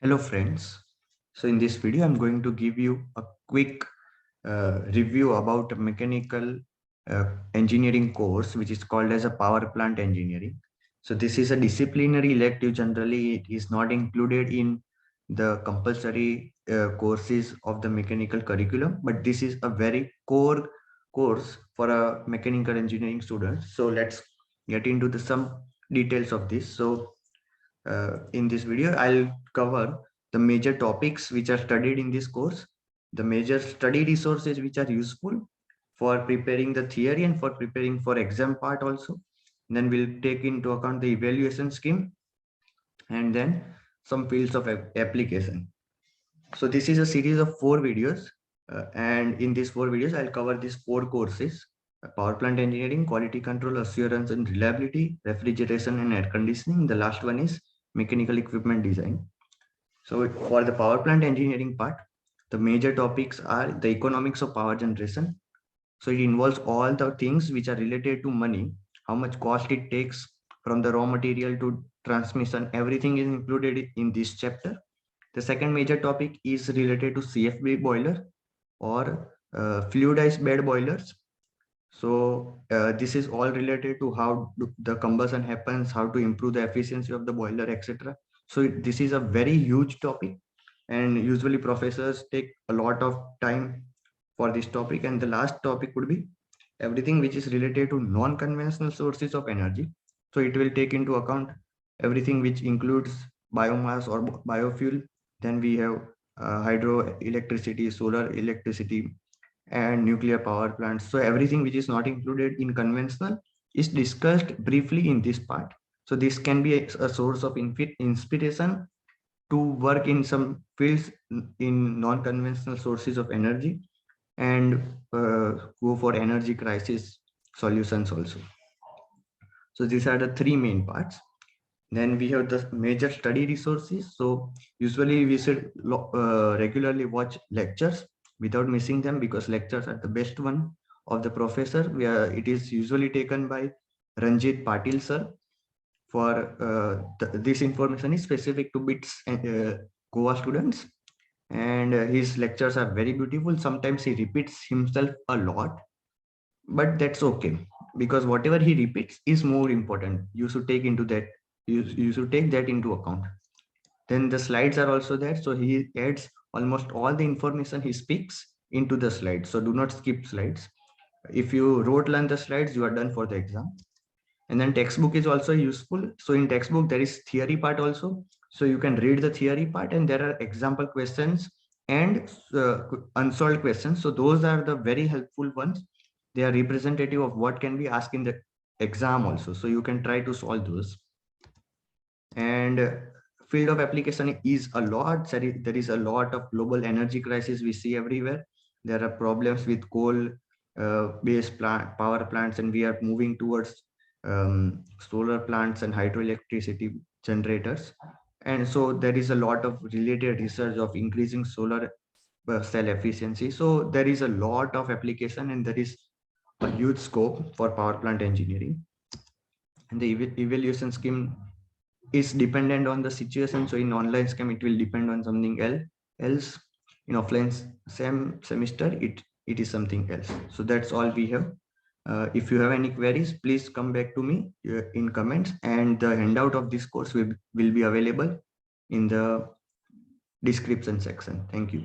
Hello friends. So in this video, I'm going to give you a quick review about a mechanical engineering course, which is called as a power plant engineering. So this is a disciplinary elective. Generally, it is not included in the compulsory courses of the mechanical curriculum, but this is a very core course for a mechanical engineering student. So let's get into some details of this. So in this video, I'll cover the major topics which are studied in this course, the major study resources which are useful for preparing the theory and for preparing for exam part also. Then we'll take into account the evaluation scheme and then some fields of application. So this is a series of 4 videos, and in these 4 videos, I'll cover these 4 courses: power plant engineering, quality control, assurance and reliability, refrigeration and air conditioning. The last one is mechanical equipment design. So for the power plant engineering part, the major topics are the economics of power generation. So it involves all the things which are related to money, how much cost it takes from the raw material to transmission. Everything is included in this chapter. The second major topic is related to CFB boiler or fluidized bed boilers. So this is all related to how the combustion happens, how to improve the efficiency of the boiler, etc. So this is a very huge topic, and usually professors take a lot of time for this topic. And the last topic would be everything which is related to non-conventional sources of energy. So it will take into account everything which includes biomass or biofuel. Then we have hydroelectricity, solar electricity, and nuclear power plants. So everything which is not included in conventional is discussed briefly in this part. So this can be a source of inspiration to work in some fields in non-conventional sources of energy and go for energy crisis solutions also. So these are the 3 main parts. Then we have the major study resources. So usually we should regularly watch lectures without missing them, because lectures are the best one of the professor. Where it is usually taken by Ranjit Patil sir. For this information is specific to BITS and Goa students, and his lectures are very beautiful. Sometimes he repeats himself a lot, but that's okay, because whatever he repeats is more important. You should take into that. You should take that into account. Then the slides are also there. So he adds almost all the information he speaks into the slides. So do not skip slides. If you wrote learn the slides, you are done for the exam. And then textbook is also useful. So in textbook, there is theory part also. So you can read the theory part, and there are example questions and unsolved questions. So those are the very helpful ones. They are representative of what can be asked in the exam also. So you can try to solve those. And field of application is a lot. There is a lot of global energy crisis we see everywhere. There are problems with coal based power plants, and we are moving towards solar plants and hydroelectricity generators. And so there is a lot of related research of increasing solar cell efficiency. So there is a lot of application, and there is a huge scope for power plant engineering. And the evaluation scheme is dependent on the situation. So in online scheme, it will depend on something else. In offline same semester, it is something else. So that's all we have. If you have any queries, please come back to me in comments, and the handout of this course will be available in the description section. Thank you.